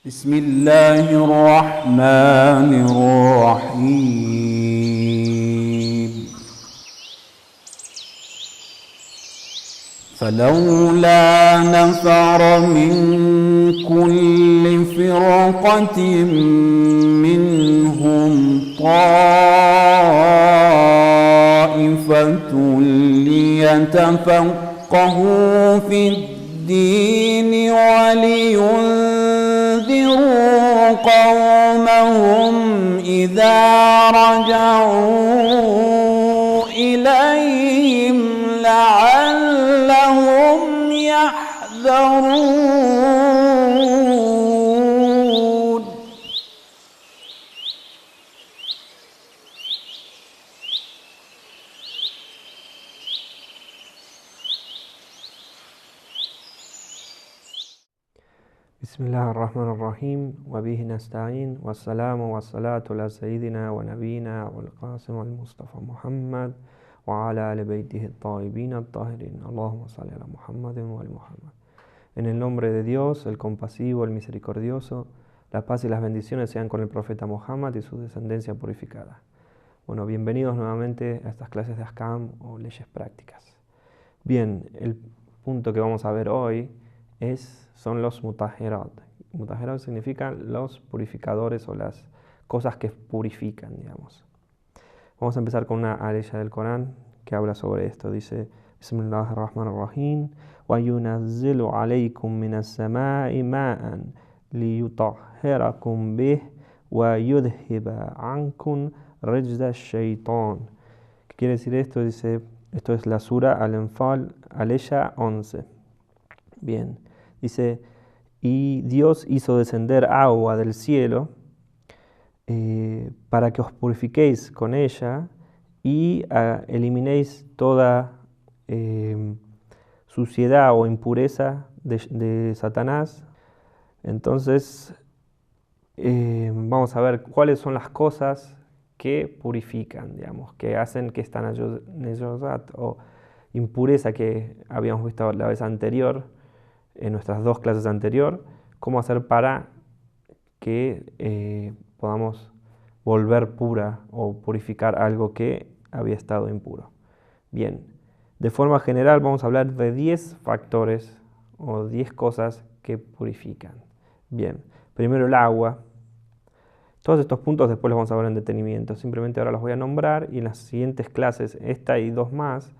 بسم الله الرحمن الرحيم فلولا نفر من كل فرقة منهم طائفة ليتفقهوا في الدين ولينذروا قومهم إذا رجعوا إليهم لعلهم يحذرون. بسم الله الرحمن الرحيم وبه نستعين والسلام والصلاة على سيدنا ونبينا والقاسم المصطفى محمد وعلى آل بيته الطيبين الطاهرين اللهم صل على محمد وعلى محمد. En el nombre de Dios, el compasivo, el misericordioso, la paz y las bendiciones sean con el profeta Muhammad y su descendencia purificada. Bueno, bienvenidos nuevamente a estas clases de Ahkam o leyes prácticas. Bien, el punto que vamos a ver hoy son los mutahirat. Mutahirat significan los purificadores o las cosas que purifican, digamos. Vamos a empezar con una aleya del Corán que habla sobre esto. Dice: Bismillahirrahmanirrahim. Wa yunazzilu alaykum minas samai ma'an liyutahhirakum bih wa yudhiba ankum rijza ash-shaytan. ¿Qué quiere decir esto? Dice, esto es la sura Al-Anfal, aleya 11. Bien, dice: y Dios hizo descender agua del cielo para que os purifiquéis con ella y eliminéis toda suciedad o impureza de Satanás. Entonces, vamos a ver cuáles son las cosas que purifican, digamos, que hacen que esta nejosat o impureza que habíamos visto la vez anterior, en nuestras dos clases anteriores, cómo hacer para que podamos volver pura o purificar algo que había estado impuro. Bien, de forma general vamos a hablar de 10 factores o 10 cosas que purifican. Bien, primero el agua. Todos estos puntos después los vamos a ver en detenimiento. Simplemente ahora los voy a nombrar y en las siguientes clases, esta y dos más,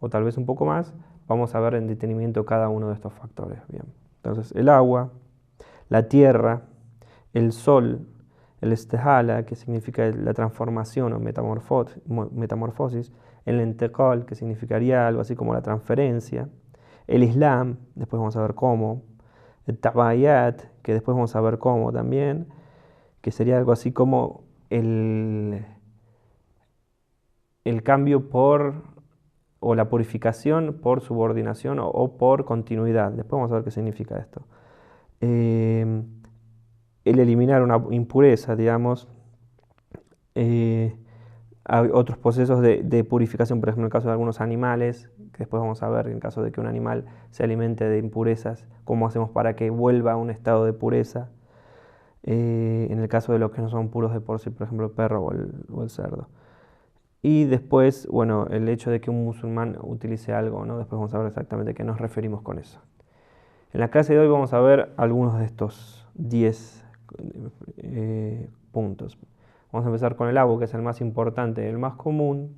o tal vez un poco más, vamos a ver en detenimiento cada uno de estos factores. Bien, entonces el agua, la tierra, el sol, el istihala, que significa la transformación o metamorfosis, el intiqal, que significaría algo así como la transferencia, el islam, después vamos a ver cómo, el tabayat, que después vamos a ver cómo también, que sería algo así como el cambio o la purificación por subordinación o por continuidad. Después vamos a ver qué significa esto. El eliminar una impureza, digamos. Hay otros procesos de purificación, por ejemplo, en el caso de algunos animales, que después vamos a ver en caso de que un animal se alimente de impurezas, cómo hacemos para que vuelva a un estado de pureza. En el caso de los que no son puros de por sí, por ejemplo, el perro o el cerdo. Y después, bueno, el hecho de que un musulmán utilice algo, ¿no? Después vamos a ver exactamente a qué nos referimos con eso. En la clase de hoy vamos a ver algunos de estos 10 puntos. Vamos a empezar con el agua, que es el más importante, el más común,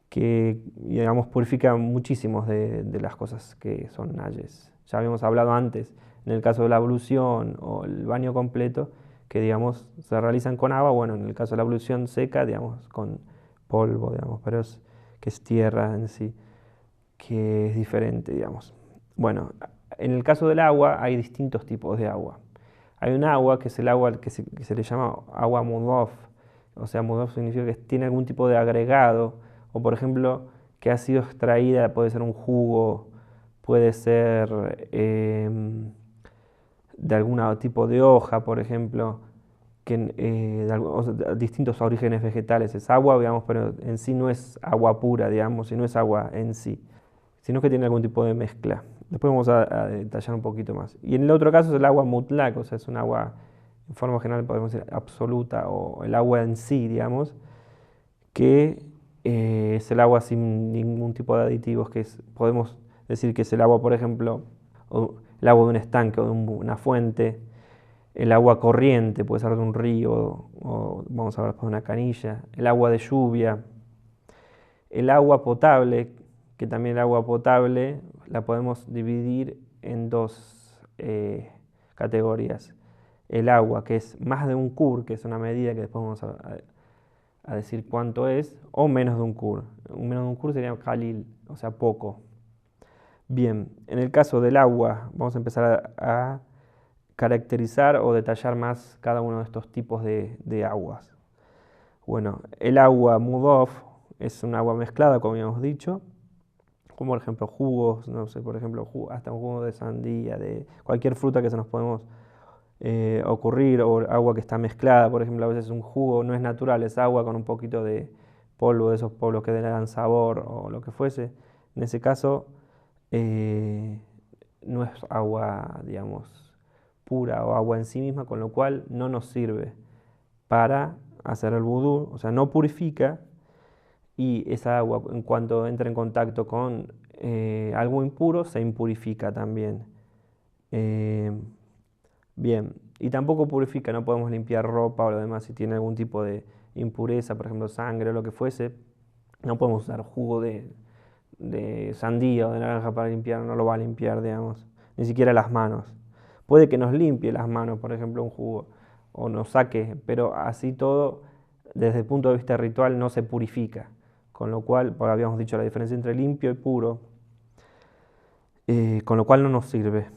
que, digamos, purifica muchísimos de las cosas que son najes. Ya habíamos hablado antes, en el caso de la ablución o el baño completo, que, digamos, se realizan con agua. Bueno, en el caso de la ablución seca, digamos, con polvo, digamos, pero que es tierra en sí, que es diferente, digamos. Bueno, en el caso del agua hay distintos tipos de agua. Hay un agua que es el agua que se le llama agua mudaf, o sea, mudaf significa que tiene algún tipo de agregado, o por ejemplo, que ha sido extraída, puede ser un jugo, puede ser de algún tipo de hoja, por ejemplo, distintos orígenes vegetales. Es agua, digamos, pero en sí no es agua pura, digamos, y no es agua en sí, sino que tiene algún tipo de mezcla. Después vamos a detallar un poquito más. Y en el otro caso es el agua mutlaq, o sea, es un agua, en forma general podemos decir absoluta, o el agua en sí, digamos, que es el agua sin ningún tipo de aditivos, podemos decir que es el agua, por ejemplo, o el agua de un estanque o de una fuente, el agua corriente, puede ser de un río, o vamos a hablar de una canilla, el agua de lluvia, el agua potable, que también el agua potable la podemos dividir en dos categorías. El agua que es más de un cur, que es una medida que después vamos a decir cuánto es, o menos de un cur. Menos de un cur sería kalil, o sea, poco. Bien, en el caso del agua, vamos a empezar a caracterizar o detallar más cada uno de estos tipos de aguas. Bueno, el agua mudof es un agua mezclada, como habíamos dicho, como por ejemplo jugos, no sé, por ejemplo, hasta un jugo de sandía, de cualquier fruta que se nos podemos ocurrir, o agua que está mezclada, por ejemplo, a veces un jugo no es natural, es agua con un poquito de polvo, de esos polvos que le dan sabor o lo que fuese. En ese caso, no es agua, digamos, pura o agua en sí misma, con lo cual no nos sirve para hacer el vudú, o sea, no purifica, y esa agua en cuanto entra en contacto con algo impuro se impurifica también. Bien, y tampoco purifica, no podemos limpiar ropa o lo demás si tiene algún tipo de impureza, por ejemplo sangre o lo que fuese, no podemos usar jugo de sandía o de naranja para limpiar, no lo va a limpiar, digamos, ni siquiera las manos. Puede que nos limpie las manos, por ejemplo, un jugo, o nos saque, pero así todo, desde el punto de vista ritual, no se purifica. Con lo cual, porque habíamos dicho la diferencia entre limpio y puro, con lo cual no nos sirve.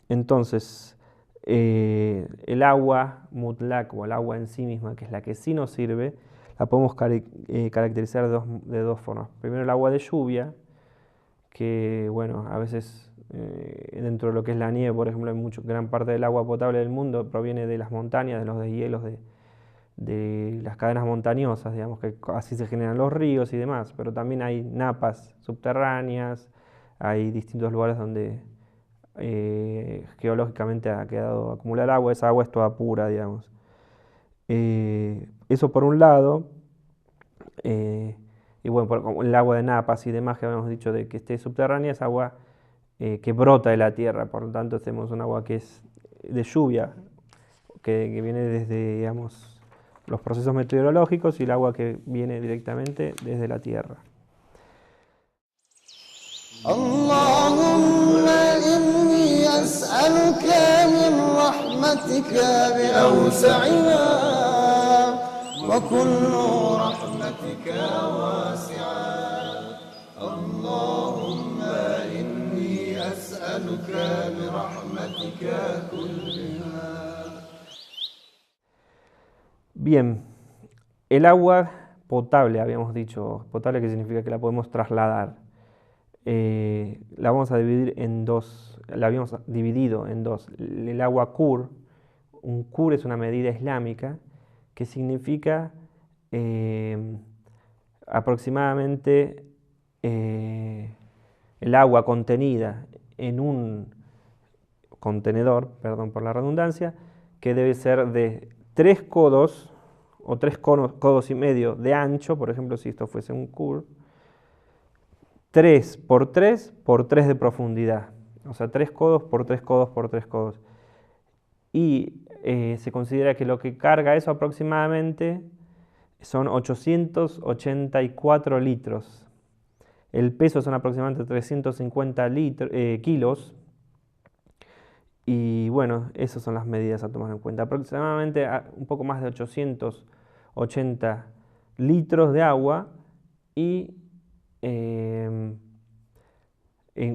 Entonces, el agua mutlaq o el agua en sí misma, que es la que sí nos sirve, la podemos caracterizar de dos formas. Primero el agua de lluvia, que bueno, a veces dentro de lo que es la nieve, por ejemplo, gran parte del agua potable del mundo proviene de las montañas, de los deshielos de las cadenas montañosas, digamos que así se generan los ríos y demás, pero también hay napas subterráneas, hay distintos lugares donde geológicamente ha quedado acumular agua, esa agua es toda pura, digamos. Eso por un lado, y bueno, como el agua de napas y demás que habíamos dicho de que esté subterránea, es agua que brota de la tierra, por lo tanto tenemos un agua que es de lluvia, que viene desde, digamos, los procesos meteorológicos, y el agua que viene directamente desde la tierra. اللهم إني أسألك من رحمتك بأوسعها وكل رحمتك واسعة اللهم إني أسألك برحمتك كلها. Bien, el agua potable, habíamos dicho, potable que significa que la podemos trasladar. La vamos a dividir en dos, la habíamos dividido en dos. El agua kur, un kur es una medida islámica que significa aproximadamente el agua contenida en un contenedor, perdón por la redundancia, que debe ser de 3 codos o 3 codos y medio de ancho, por ejemplo, si esto fuese un kur, 3 por 3 por 3 de profundidad, o sea, 3 codos por 3 codos por 3 codos. Y se considera que lo que carga eso aproximadamente son 884 litros. El peso son aproximadamente 350 kilos. Y bueno, esas son las medidas a tomar en cuenta. Aproximadamente un poco más de 880 litros de agua. Y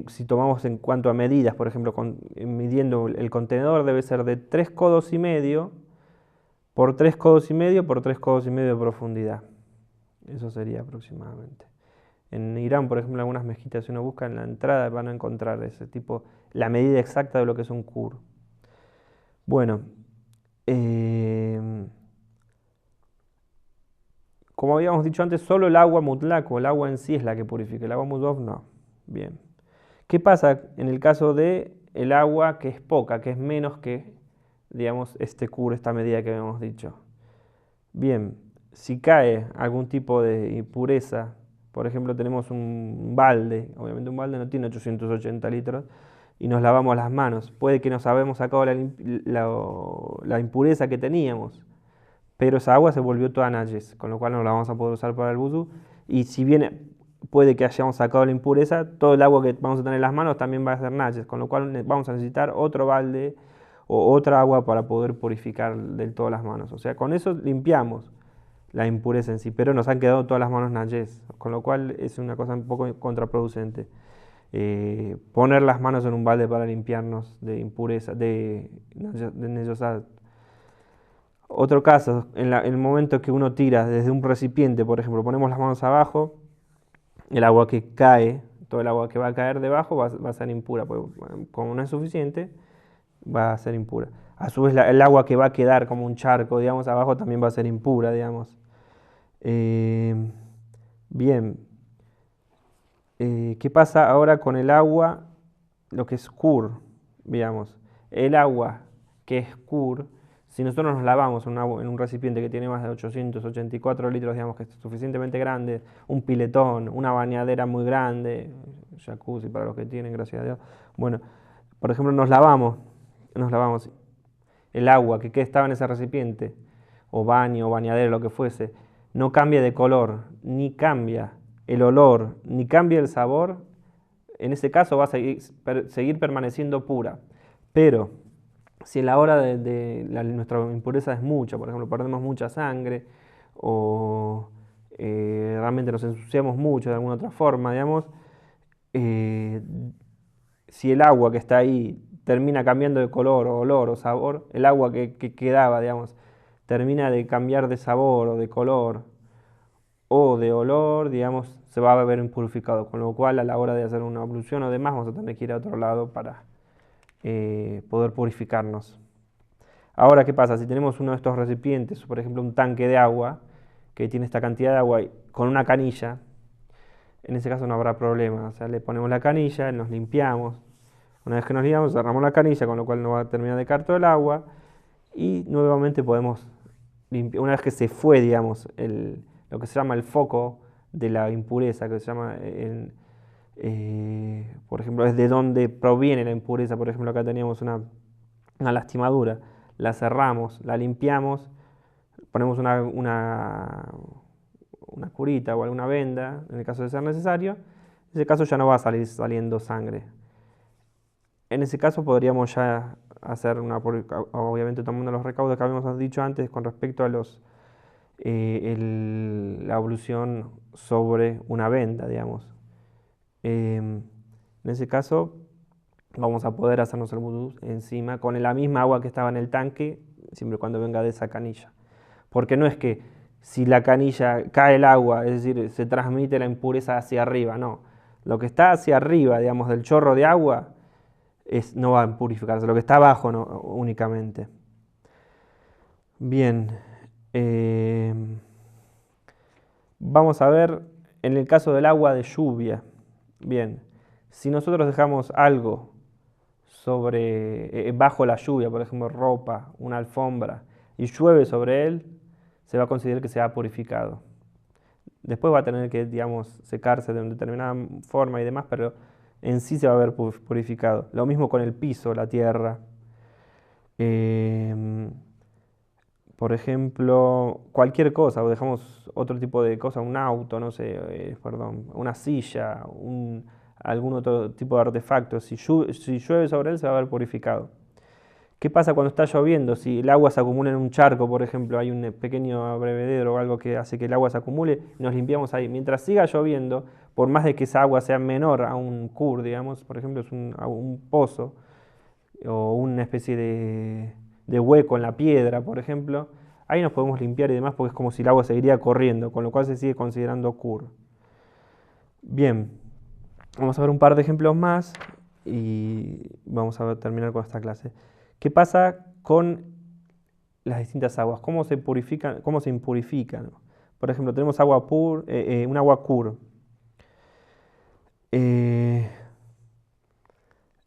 si tomamos en cuanto a medidas, por ejemplo, midiendo el contenedor, debe ser de 3 codos y medio por 3 codos y medio por 3 codos y medio de profundidad. Eso sería aproximadamente. En Irán, por ejemplo, algunas mezquitas, si uno busca en la entrada, van a encontrar ese tipo, la medida exacta de lo que es un kur. Bueno, como habíamos dicho antes, solo el agua mutlaq o el agua en sí es la que purifica, el agua mudof no. Bien. ¿Qué pasa en el caso de el agua que es poca, que es menos que, digamos, este Qur, esta medida que habíamos dicho? Bien, si cae algún tipo de impureza, por ejemplo, tenemos un balde, obviamente un balde no tiene 880 litros, y nos lavamos las manos. Puede que nos habíamos sacado la impureza que teníamos, pero esa agua se volvió toda najes, con lo cual no la vamos a poder usar para el vudú. Y si bien puede que hayamos sacado la impureza, todo el agua que vamos a tener en las manos también va a ser najes, con lo cual vamos a necesitar otro balde o otra agua para poder purificar del todo las manos. O sea, con eso limpiamos la impureza en sí, pero nos han quedado todas las manos najes, con lo cual es una cosa un poco contraproducente. Poner las manos en un balde para limpiarnos de impureza, de nejosat. Otro caso, en el momento que uno tira desde un recipiente, por ejemplo, ponemos las manos abajo, el agua que cae, todo el agua que va a caer debajo va a ser impura, porque como no es suficiente, va a ser impura. A su vez, el agua que va a quedar como un charco, digamos, abajo también va a ser impura, digamos. Bien, ¿qué pasa ahora con el agua, lo que es Qur, digamos? El agua que es Qur, si nosotros nos lavamos en un recipiente que tiene más de 884 litros, digamos que es suficientemente grande, un piletón, una bañadera muy grande, jacuzzi para los que tienen, gracias a Dios. Bueno, por ejemplo, nos lavamos el agua que estaba en ese recipiente, o baño, o bañadera, lo que fuese, no cambia de color, ni cambia el olor, ni cambia el sabor, en ese caso va a seguir permaneciendo pura. Pero si a la hora nuestra impureza es mucha, por ejemplo, perdemos mucha sangre o realmente nos ensuciamos mucho de alguna otra forma, digamos, eh, si el agua que está ahí termina cambiando de color o olor o sabor, el agua que quedaba, digamos, termina de cambiar de sabor o de color o de olor, digamos, se va a ver impurificado, con lo cual a la hora de hacer una ablución o demás vamos a tener que ir a otro lado para poder purificarnos. Ahora, ¿qué pasa? Si tenemos uno de estos recipientes, por ejemplo un tanque de agua, que tiene esta cantidad de agua con una canilla, en ese caso no habrá problema, o sea, le ponemos la canilla, nos limpiamos, una vez que nos limpiamos cerramos la canilla, con lo cual no va a terminar de caer todo el agua, y nuevamente podemos limpiar, una vez que se fue, digamos, lo que se llama el foco de la impureza, que se llama, por ejemplo, es de donde proviene la impureza. Por ejemplo, acá teníamos una lastimadura, la cerramos, la limpiamos, ponemos una curita o alguna venda, en el caso de ser necesario. En ese caso ya no va a salir saliendo sangre. En ese caso podríamos ya hacer obviamente tomando los recaudos que habíamos dicho antes con respecto a la ablución sobre una venda, digamos. En ese caso vamos a poder hacernos el vudú encima con la misma agua que estaba en el tanque, siempre y cuando venga de esa canilla. Porque no es que si la canilla cae el agua, es decir, se transmite la impureza hacia arriba, no. Lo que está hacia arriba, digamos, del chorro de agua, no va a purificarse, lo que está abajo no, únicamente. Bien, vamos a ver en el caso del agua de lluvia. Bien, si nosotros dejamos algo bajo la lluvia, por ejemplo ropa, una alfombra, y llueve sobre él, se va a considerar que se ha purificado. Después va a tener que, digamos, secarse de una determinada forma y demás, pero en sí se va a ver purificado. Lo mismo con el piso, la tierra. Por ejemplo, cualquier cosa, o dejamos otro tipo de cosa, un auto, no sé, perdón, una silla, algún otro tipo de artefacto. Si llueve sobre él, se va a ver purificado. ¿Qué pasa cuando está lloviendo? Si el agua se acumula en un charco, por ejemplo, hay un pequeño abrevedero o algo que hace que el agua se acumule, nos limpiamos ahí. Mientras siga lloviendo, por más de que esa agua sea menor a un cur, digamos, por ejemplo, es un pozo o una especie de hueco en la piedra, por ejemplo, ahí nos podemos limpiar y demás porque es como si el agua seguiría corriendo, con lo cual se sigue considerando cur. Bien, vamos a ver un par de ejemplos más y vamos a terminar con esta clase. ¿Qué pasa con las distintas aguas? ¿Cómo se purifican, cómo se impurifican? Por ejemplo, tenemos un agua cur.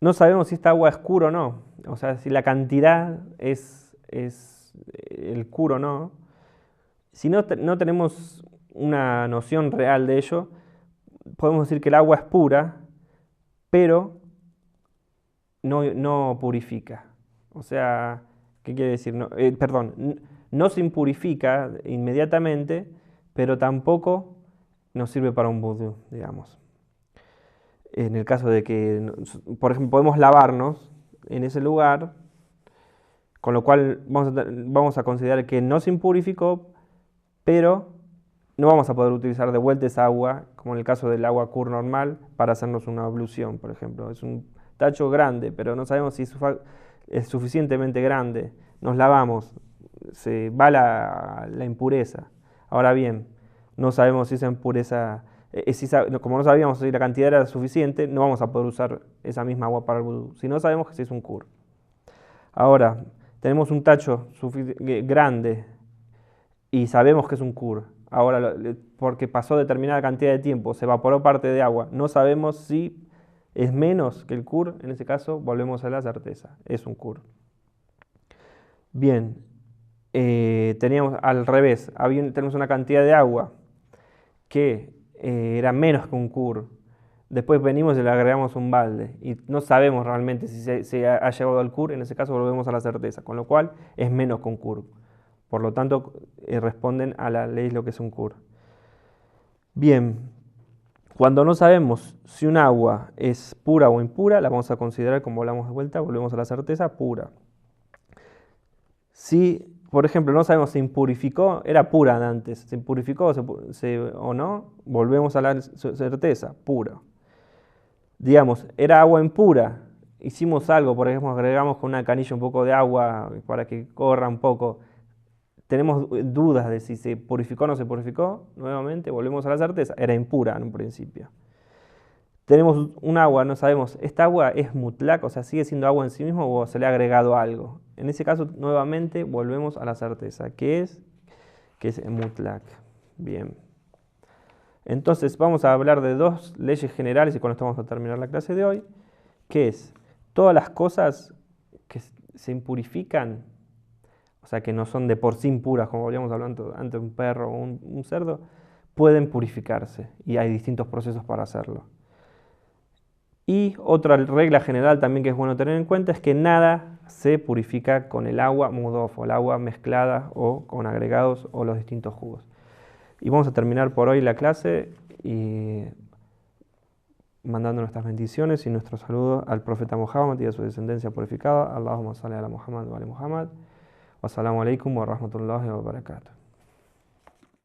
No sabemos si esta agua es cura o no, o sea, si la cantidad es el cura o no. Si no tenemos una noción real de ello, podemos decir que el agua es pura, pero no purifica. O sea, ¿qué quiere decir? Perdón, no se impurifica inmediatamente, pero tampoco nos sirve para un vudú, digamos. En el caso de que, por ejemplo, podemos lavarnos en ese lugar, con lo cual vamos a considerar que no se impurificó, pero no vamos a poder utilizar de vuelta esa agua, como en el caso del agua cur normal, para hacernos una ablución, por ejemplo. Es un tacho grande, pero no sabemos si es suficientemente grande. Nos lavamos, se va la impureza. Ahora bien, no sabemos si esa impureza, como no sabíamos si la cantidad era suficiente, no vamos a poder usar esa misma agua para el vudú, si no sabemos que si es un cur. Ahora, tenemos un tacho grande y sabemos que es un cur. Ahora, porque pasó determinada cantidad de tiempo, se evaporó parte de agua, no sabemos si es menos que el cur, en ese caso volvemos a la certeza, es un cur. Bien, teníamos al revés, tenemos una cantidad de agua que era menos que un cur. Después venimos y le agregamos un balde y no sabemos realmente si se ha llevado al cur, en ese caso volvemos a la certeza, con lo cual es menos que un cur. Por lo tanto, responden a la ley lo que es un cur. Bien, cuando no sabemos si un agua es pura o impura, la vamos a considerar, como hablamos de vuelta, volvemos a la certeza, pura. Si, por ejemplo, no sabemos si impurificó, era pura antes, se impurificó o no, volvemos a la certeza, pura. Digamos, era agua impura, hicimos algo, por ejemplo, agregamos con una canilla un poco de agua para que corra un poco, tenemos dudas de si se purificó o no se purificó, nuevamente volvemos a la certeza, era impura en un principio. Tenemos un agua, no sabemos, ¿esta agua es mutlak, o sea, sigue siendo agua en sí mismo o se le ha agregado algo? En ese caso, nuevamente volvemos a la certeza, que es mutlak. Bien. Entonces, vamos a hablar de dos leyes generales y con esto vamos a terminar la clase de hoy, que es, todas las cosas que se impurifican, o sea, que no son de por sí impuras, como habíamos hablado antes, un perro o un cerdo, pueden purificarse y hay distintos procesos para hacerlo. Y otra regla general también que es bueno tener en cuenta es que nada se purifica con el agua mudof, o el agua mezclada o con agregados o los distintos jugos. Y vamos a terminar por hoy la clase y mandando nuestras bendiciones y nuestro saludo al profeta Muhammad y a su descendencia purificada. Allahumma salli ala Muhammad wa ali Muhammad. Wassalamu alaikum wa rahmatullahi wa barakatuh.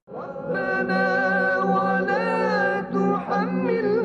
ربنا ولا تحملنا